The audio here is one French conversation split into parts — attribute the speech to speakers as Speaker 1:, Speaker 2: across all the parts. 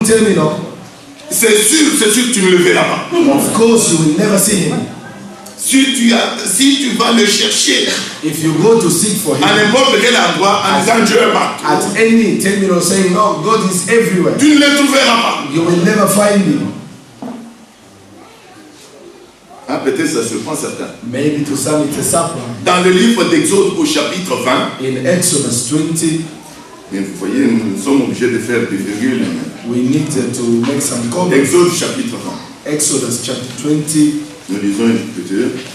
Speaker 1: terminal,
Speaker 2: c'est sûr que tu ne le verras pas.
Speaker 1: of course you will never see him.
Speaker 2: Si tu vas le chercher
Speaker 1: If you go to seek for him
Speaker 2: à n'importe quel endroit en disant Dieu est partout,
Speaker 1: at any terminal saying, no, God is everywhere,
Speaker 2: tu ne le trouveras pas.
Speaker 1: you will never find him.
Speaker 2: Ah, peut-être ça surprend certains.
Speaker 1: Maybe to some it's a surprise.
Speaker 2: Dans le livre d'Exode au chapitre 20,
Speaker 1: In Exodus 20,
Speaker 2: mais vous voyez, nous sommes obligés de faire des virgules.
Speaker 1: we need to make some comments.
Speaker 2: Exode chapitre 20.
Speaker 1: Exodus chapter 20,
Speaker 2: Nous lisons un peu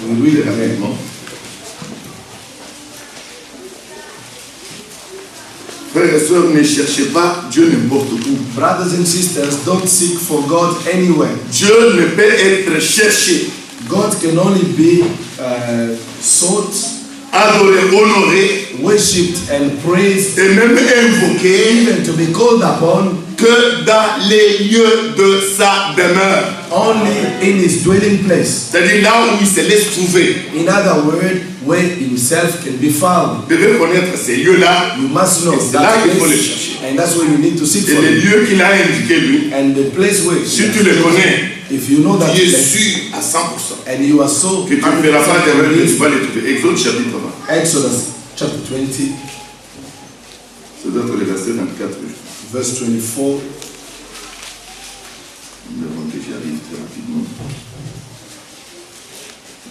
Speaker 1: we read it
Speaker 2: rapidement. Frères et sœurs, ne cherchez pas Dieu n'importe où.
Speaker 1: Brothers and sisters, don't seek for God anywhere.
Speaker 2: Dieu ne peut être cherché,
Speaker 1: God can only be sought,
Speaker 2: adoré, honoré
Speaker 1: worshipped and praised,
Speaker 2: et même invoqué
Speaker 1: even to be called upon
Speaker 2: que dans les lieux de sa demeure.
Speaker 1: only in his dwelling place.
Speaker 2: C'est-à-dire là où il se laisse trouver.
Speaker 1: In other words, where himself can be found.
Speaker 2: Vous devez connaître ces lieux-là.
Speaker 1: You must know
Speaker 2: Et c'est là
Speaker 1: that
Speaker 2: qu'il faut les
Speaker 1: place,
Speaker 2: chercher.
Speaker 1: and that's where you need to seek
Speaker 2: Et
Speaker 1: for
Speaker 2: les
Speaker 1: him.
Speaker 2: lieux qu'il a indiqués lui,
Speaker 1: And the place where,
Speaker 2: si tu les connais,
Speaker 1: if you know that
Speaker 2: tu es
Speaker 1: place,
Speaker 2: sûr à 100%
Speaker 1: and you are so
Speaker 2: que tu ne feras pas d'erreur, que tu vas les trouver. Exode chapitre 20.
Speaker 1: Exodus chapter 20,
Speaker 2: Ça doit être le verset 24.
Speaker 1: verse 24.
Speaker 2: Avant que j'y arrive très rapidement.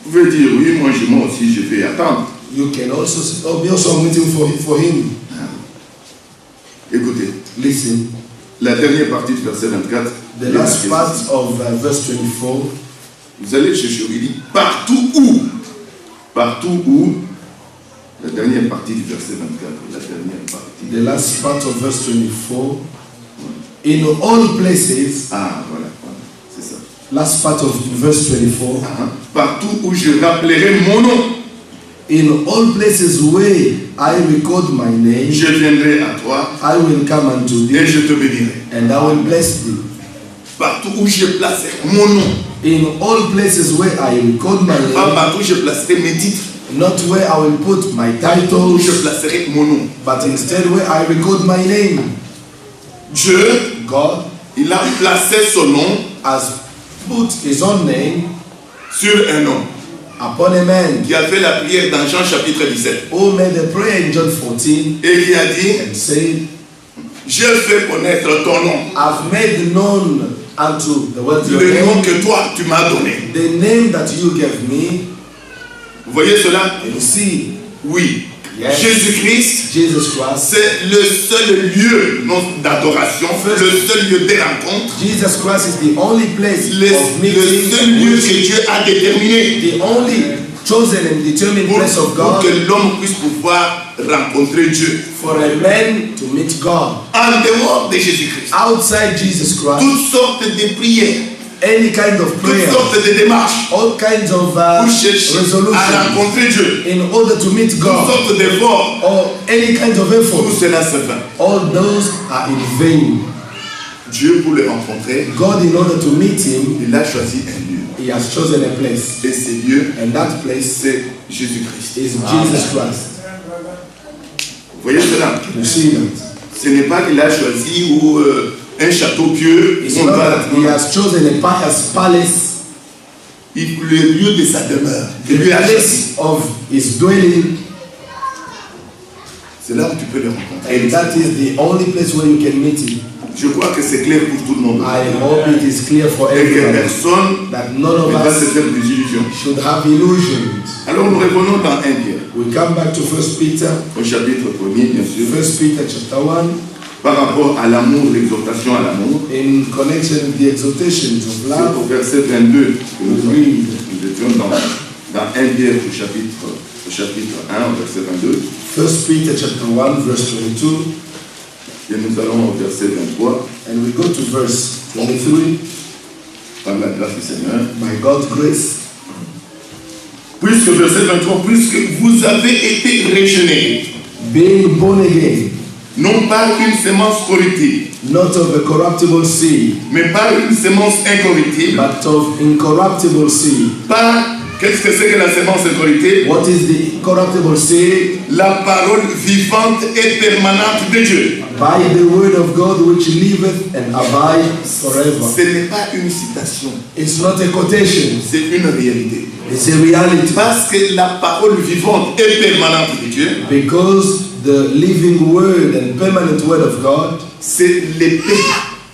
Speaker 2: Vous pouvez dire, oui, moi aussi, je vais attendre.
Speaker 1: You can also be also waiting for him.
Speaker 2: Écoutez,
Speaker 1: Listen,
Speaker 2: la dernière partie du verset 24.
Speaker 1: the last part of verse 24.
Speaker 2: Vous allez chercher, il dit, partout où, la dernière partie du verset 24, la dernière partie.
Speaker 1: The last part of verse 24. In all places,
Speaker 2: Ah, voilà, c'est ça.
Speaker 1: last part of verse 24.
Speaker 2: Partout où je rappellerai mon nom,
Speaker 1: In all places where I record my name,
Speaker 2: je viendrai à toi
Speaker 1: I will come unto
Speaker 2: et
Speaker 1: thee,
Speaker 2: je te bénirai.
Speaker 1: and I will bless thee.
Speaker 2: Partout où je placerai mon nom,
Speaker 1: In all places where I record my
Speaker 2: pas
Speaker 1: name,
Speaker 2: partout où je placerai mes titres,
Speaker 1: not where I will put my
Speaker 2: partout où je
Speaker 1: titles,
Speaker 2: placerai mon nom.
Speaker 1: but instead where I record my name.
Speaker 2: Dieu,
Speaker 1: God
Speaker 2: il a placé son nom
Speaker 1: has put his own name
Speaker 2: sur un homme
Speaker 1: upon a man
Speaker 2: qui a fait la prière dans Jean chapitre 17
Speaker 1: who made a prayer in John 14
Speaker 2: et qui a dit,
Speaker 1: and said,
Speaker 2: je fais connaître ton nom,
Speaker 1: I've made known unto the world your
Speaker 2: le nom
Speaker 1: name,
Speaker 2: que toi tu m'as donné.
Speaker 1: the name that you gave me.
Speaker 2: Vous voyez cela?
Speaker 1: And you see,
Speaker 2: Oui.
Speaker 1: Yes.
Speaker 2: Jésus-Christ,
Speaker 1: Jesus Christ.
Speaker 2: c'est le seul lieu d'adoration, le seul lieu de rencontre,
Speaker 1: Jesus Christ is the only place
Speaker 2: le
Speaker 1: of meeting,
Speaker 2: seul lieu que Dieu a déterminé
Speaker 1: the only chosen and determined place of
Speaker 2: pour
Speaker 1: God
Speaker 2: que l'homme puisse pouvoir rencontrer Dieu.
Speaker 1: for a man to meet God.
Speaker 2: En dehors de Jésus-Christ,
Speaker 1: Outside Jesus Christ,
Speaker 2: toutes sortes de prières,
Speaker 1: any kind of
Speaker 2: toutes
Speaker 1: prayer,
Speaker 2: sortes de démarches
Speaker 1: all kinds of
Speaker 2: pour chercher à
Speaker 1: resolution
Speaker 2: rencontrer Dieu,
Speaker 1: in order to meet
Speaker 2: toutes
Speaker 1: God,
Speaker 2: sortes d'efforts,
Speaker 1: or any kind of
Speaker 2: tout
Speaker 1: effort,
Speaker 2: cela se fait.
Speaker 1: all those are in vain.
Speaker 2: Dieu, pour le rencontrer,
Speaker 1: God, in order to meet him,
Speaker 2: il a choisi un lieu.
Speaker 1: he has chosen a place,
Speaker 2: Et ce lieu,
Speaker 1: and that place
Speaker 2: c'est Jésus-Christ.
Speaker 1: is Jesus Christ.
Speaker 2: Vous voyez cela?
Speaker 1: You see that?
Speaker 2: Ce n'est pas qu'il a choisi ou un château pieux,
Speaker 1: It's
Speaker 2: on
Speaker 1: not
Speaker 2: va
Speaker 1: that he has chosen a palace,
Speaker 2: le lieu de sa demeure.
Speaker 1: the
Speaker 2: Il lui a choisi.
Speaker 1: place of his dwelling,
Speaker 2: C'est là où tu peux le rencontrer.
Speaker 1: and that is the only place where you can meet him.
Speaker 2: Je crois que c'est clair pour tout le monde.
Speaker 1: I hope it is clear for
Speaker 2: Et que
Speaker 1: everyone
Speaker 2: personne
Speaker 1: that none of
Speaker 2: ne va se
Speaker 1: us
Speaker 2: faire des illusions.
Speaker 1: should have illusions.
Speaker 2: Alors nous revenons dans 1 Pierre,
Speaker 1: We come back to 1 Peter,
Speaker 2: au chapitre 1er, bien sûr,
Speaker 1: 1 Peter chapter 1,
Speaker 2: par rapport à l'amour, l'exhortation à l'amour.
Speaker 1: in connection with the exhortations of
Speaker 2: C'est au
Speaker 1: love.
Speaker 2: verset 22 que nous
Speaker 1: Read.
Speaker 2: étions dans 1 Pierre au chapitre 1, au verset 22.
Speaker 1: 1 Peter chapter 1, verse 22,
Speaker 2: Et nous allons au verset 23.
Speaker 1: and we go to verse 23.
Speaker 2: Par la grâce du Seigneur.
Speaker 1: By God's grace,
Speaker 2: Puisque, verset 23, puisque vous avez été régénérés,
Speaker 1: being born again,
Speaker 2: non pas une semence corruptible,
Speaker 1: not of a corruptible seed,
Speaker 2: mais pas une semence incorruptible,
Speaker 1: but of incorruptible seed,
Speaker 2: pas Qu'est-ce que c'est que la semence incorruptible?
Speaker 1: What is the incorruptible seed?
Speaker 2: La parole vivante et permanente de Dieu.
Speaker 1: By the word of God which liveth and abides forever.
Speaker 2: Ce n'est pas une citation,
Speaker 1: It's not a quotation.
Speaker 2: c'est une réalité.
Speaker 1: It's a reality.
Speaker 2: Parce que la parole vivante et permanente de Dieu,
Speaker 1: Because the living word and permanent word of God
Speaker 2: c'est l'épée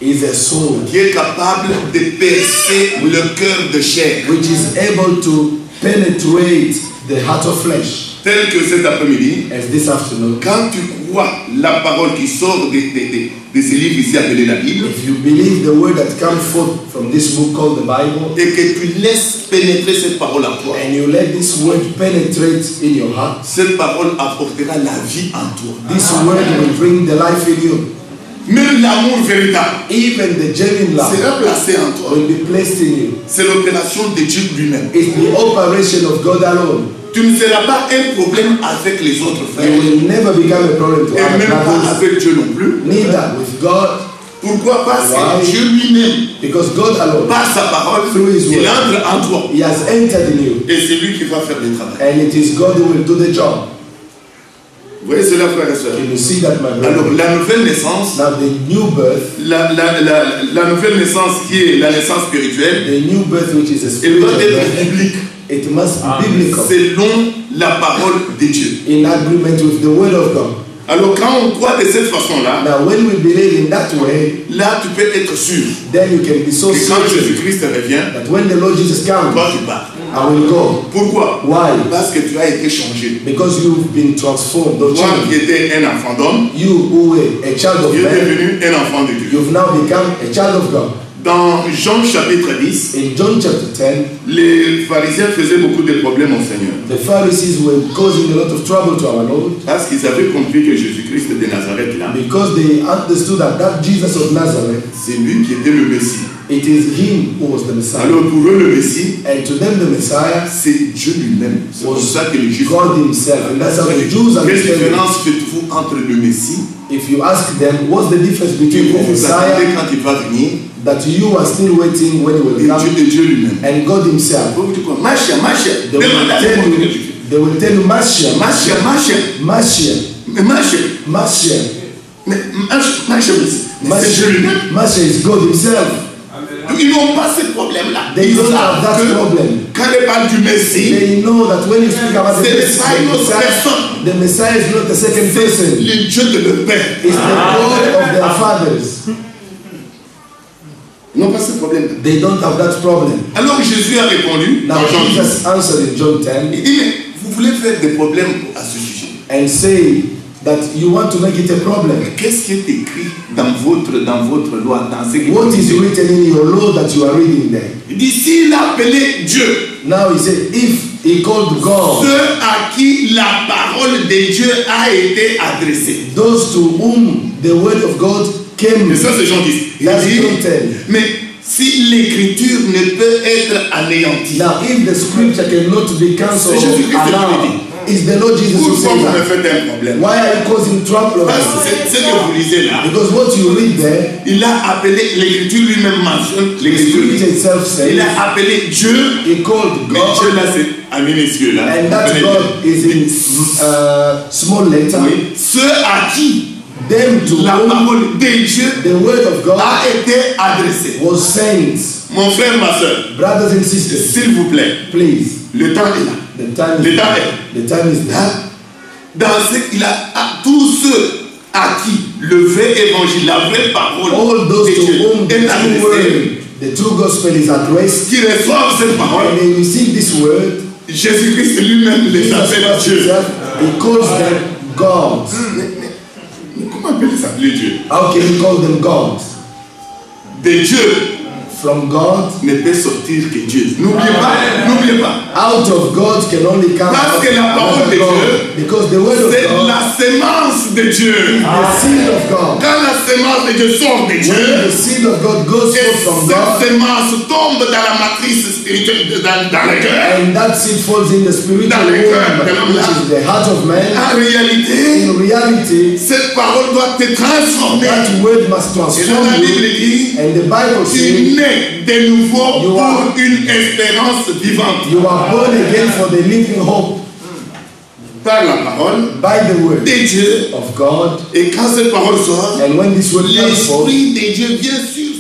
Speaker 1: is a sword
Speaker 2: qui est capable de percer le cœur de chair.
Speaker 1: which is able to penetrate the heart of flesh.
Speaker 2: Tel que cet après-midi,
Speaker 1: As this afternoon,
Speaker 2: quand tu crois la parole qui sort de ces livres ici appelés la Bible,
Speaker 1: if you believe the word that comes forth from this book called the Bible,
Speaker 2: et que tu laisses pénétrer cette parole en toi,
Speaker 1: and you let this word penetrate in your heart,
Speaker 2: cette parole apportera la vie en toi.
Speaker 1: this word will bring the life in you.
Speaker 2: Même l'amour véritable
Speaker 1: Even the genuine love
Speaker 2: sera placé en toi.
Speaker 1: will be placed in you.
Speaker 2: C'est l'opération de Dieu lui-même.
Speaker 1: It's the operation of God alone.
Speaker 2: Tu ne seras pas un problème avec les autres
Speaker 1: It
Speaker 2: frères,
Speaker 1: will never become a problem to
Speaker 2: et
Speaker 1: other
Speaker 2: même pas
Speaker 1: brothers,
Speaker 2: avec Dieu non plus.
Speaker 1: neither with God,
Speaker 2: Pourquoi? Parce
Speaker 1: Why?
Speaker 2: que Dieu lui-même,
Speaker 1: because God alone,
Speaker 2: par sa parole,
Speaker 1: Through His
Speaker 2: il
Speaker 1: word.
Speaker 2: entre en toi.
Speaker 1: He has entered in you,
Speaker 2: Et c'est lui qui va faire le travail.
Speaker 1: and it is God who will do the job.
Speaker 2: Vous voyez cela, frères et sœurs?
Speaker 1: Can you see that, my
Speaker 2: Alors,
Speaker 1: brother?
Speaker 2: la nouvelle naissance,
Speaker 1: Now the new birth,
Speaker 2: la nouvelle naissance qui est la naissance spirituelle,
Speaker 1: the new birth which is a
Speaker 2: elle doit
Speaker 1: spiritual
Speaker 2: être
Speaker 1: birth,
Speaker 2: biblique,
Speaker 1: it must be biblical,
Speaker 2: selon la parole de Dieu.
Speaker 1: in agreement with the word of God.
Speaker 2: Alors, quand on croit de cette façon-là,
Speaker 1: Now when we believe in that way,
Speaker 2: là, tu peux être sûr
Speaker 1: then you can be so
Speaker 2: que quand
Speaker 1: certain
Speaker 2: Jésus-Christ revient,
Speaker 1: that when the Lord Jesus comes,
Speaker 2: toi, tu pars.
Speaker 1: I will go.
Speaker 2: Pourquoi?
Speaker 1: Why?
Speaker 2: Parce que tu as été changé.
Speaker 1: Because you've been transformed. Don't
Speaker 2: Toi
Speaker 1: you?
Speaker 2: qui étais un enfant d'homme,
Speaker 1: You who were a child of
Speaker 2: tu es
Speaker 1: man,
Speaker 2: devenu un enfant de Dieu.
Speaker 1: you've now become a child of God.
Speaker 2: Dans Jean chapitre 10,
Speaker 1: In John chapter 10,
Speaker 2: les pharisiens faisaient beaucoup de problèmes au Seigneur.
Speaker 1: the Pharisees were causing a lot of trouble to our Lord
Speaker 2: Parce qu'ils avaient compris que Jésus-Christ de Nazareth, là,
Speaker 1: because they understood that Jesus of Nazareth,
Speaker 2: c'est lui qui était le Messie.
Speaker 1: it is him who was the Messiah.
Speaker 2: Alors pour eux, le Messie,
Speaker 1: And to them the Messiah
Speaker 2: c'est Dieu lui-même. C'est pour ça que les Juifs...
Speaker 1: God himself. And that's how the Jews
Speaker 2: Quelle
Speaker 1: understand it.
Speaker 2: différence faites-vous entre le Messie
Speaker 1: If you ask them, what's the difference
Speaker 2: que
Speaker 1: between the
Speaker 2: vous vous attendez
Speaker 1: Messiah
Speaker 2: quand il va venir
Speaker 1: that you are still waiting when he will
Speaker 2: et
Speaker 1: come
Speaker 2: Dieu lui-même?
Speaker 1: and God himself?
Speaker 2: Vous dites quoi? Machia,
Speaker 1: They will they will tell you Mashiach, Mashiach,
Speaker 2: Mais Machia,
Speaker 1: Mashiach.
Speaker 2: mais Machia, c'est Dieu lui-même.
Speaker 1: Mashiach is God himself.
Speaker 2: Ils n'ont pas ce problème-là.
Speaker 1: They
Speaker 2: Ils
Speaker 1: don't
Speaker 2: savent
Speaker 1: have that
Speaker 2: que
Speaker 1: problem.
Speaker 2: quand ils parlent du Messie,
Speaker 1: They know that when you speak about the
Speaker 2: Ce n'est pas une autre
Speaker 1: Messiah, the Messiah is not the second person.
Speaker 2: le Dieu de leur Père.
Speaker 1: It's the God of their fathers.
Speaker 2: Ils n'ont pas ce problème.
Speaker 1: They don't have that problem.
Speaker 2: Alors Jésus a répondu
Speaker 1: Now
Speaker 2: dans Jean 10.
Speaker 1: Jesus answered in John 10
Speaker 2: Il dit, mais vous voulez faire des problèmes à ce sujet.
Speaker 1: and say that you want to make it a problem.
Speaker 2: Qu'est-ce qui est écrit dans votre loi, dans ce qui
Speaker 1: What is written in your law that you are reading there?
Speaker 2: Il dit, s'il a appelé Dieu,
Speaker 1: Now he said, if he called God,
Speaker 2: ceux à qui la parole de Dieu a été adressée.
Speaker 1: those to whom the word of God came,
Speaker 2: Et ça, c'est Jean 10. Il
Speaker 1: that's
Speaker 2: dit,
Speaker 1: John 10.
Speaker 2: mais si l'écriture ne peut être anéantie,
Speaker 1: Now, if the scripture cannot be cancelled
Speaker 2: C'est Jésus-Christ qui le
Speaker 1: aloud,
Speaker 2: dit.
Speaker 1: it's the Lord Jesus who
Speaker 2: pourquoi
Speaker 1: says
Speaker 2: vous me
Speaker 1: that.
Speaker 2: faites un problème?
Speaker 1: Why are you causing trouble?
Speaker 2: Parce que c'est ce que vous lisez là.
Speaker 1: Because what you read there,
Speaker 2: Il a appelé, l'écriture lui-même mentionne,
Speaker 1: the
Speaker 2: l'écriture,
Speaker 1: scripture itself
Speaker 2: il
Speaker 1: says,
Speaker 2: a appelé Dieu,
Speaker 1: he called
Speaker 2: mais
Speaker 1: God,
Speaker 2: Dieu là c'est à minuscule là.
Speaker 1: and that
Speaker 2: Appelé
Speaker 1: God
Speaker 2: Dieu.
Speaker 1: is in small letter.
Speaker 2: Oui. Ceux à qui
Speaker 1: Them to
Speaker 2: la
Speaker 1: whom
Speaker 2: parole de Dieu
Speaker 1: the word of God
Speaker 2: a été adressée.
Speaker 1: was sent.
Speaker 2: Mon frère, ma soeur,
Speaker 1: Brothers and sisters,
Speaker 2: s'il vous plaît,
Speaker 1: please,
Speaker 2: le temps est là.
Speaker 1: the time
Speaker 2: Le
Speaker 1: is
Speaker 2: temps
Speaker 1: there.
Speaker 2: est
Speaker 1: The time is there.
Speaker 2: là. Dans ce qu'il a, à tous ceux à qui le vrai évangile, la vraie parole
Speaker 1: All those
Speaker 2: de
Speaker 1: to
Speaker 2: Dieu
Speaker 1: whom the
Speaker 2: est
Speaker 1: true
Speaker 2: adressée,
Speaker 1: word, the true gospel is addressed,
Speaker 2: qui reçoivent cette parole,
Speaker 1: and they receive this word,
Speaker 2: Jésus-Christ lui-même les
Speaker 1: Jesus
Speaker 2: appelle
Speaker 1: Christ
Speaker 2: Dieu.
Speaker 1: himself, he calls them gods.
Speaker 2: Mais comment appeler ça appeler Dieu?
Speaker 1: How can you call them gods?
Speaker 2: De Dieu
Speaker 1: From God,
Speaker 2: ne peut sortir que Dieu. N'oubliez pas.
Speaker 1: out of God can only come
Speaker 2: Parce
Speaker 1: out
Speaker 2: que la parole
Speaker 1: another
Speaker 2: de
Speaker 1: God.
Speaker 2: Dieu,
Speaker 1: Because the word of
Speaker 2: C'est
Speaker 1: God
Speaker 2: la sémence de Dieu.
Speaker 1: is the seed of God.
Speaker 2: Quand la sémence de Dieu sort de
Speaker 1: When
Speaker 2: Dieu,
Speaker 1: the seed of God goes
Speaker 2: et
Speaker 1: forth from God,
Speaker 2: cette sémence tombe dans la matrice spirituelle, dans le cœur.
Speaker 1: and that seed falls in the spiritual
Speaker 2: Dans le cœur de
Speaker 1: womb,
Speaker 2: l'homme.
Speaker 1: which is the heart of man.
Speaker 2: En réalité,
Speaker 1: In reality,
Speaker 2: cette parole doit te transformer.
Speaker 1: that word must
Speaker 2: Et dans
Speaker 1: transform
Speaker 2: la Bible
Speaker 1: you.
Speaker 2: dit,
Speaker 1: And the Bible
Speaker 2: tu
Speaker 1: says
Speaker 2: nais de nouveau pour une espérance vivante.
Speaker 1: You are born again for the living hope.
Speaker 2: Par la parole
Speaker 1: By the word
Speaker 2: de Dieu.
Speaker 1: of God.
Speaker 2: Et quand cette parole sort,
Speaker 1: And when this word comes forth,
Speaker 2: l'Esprit de Dieu vient sur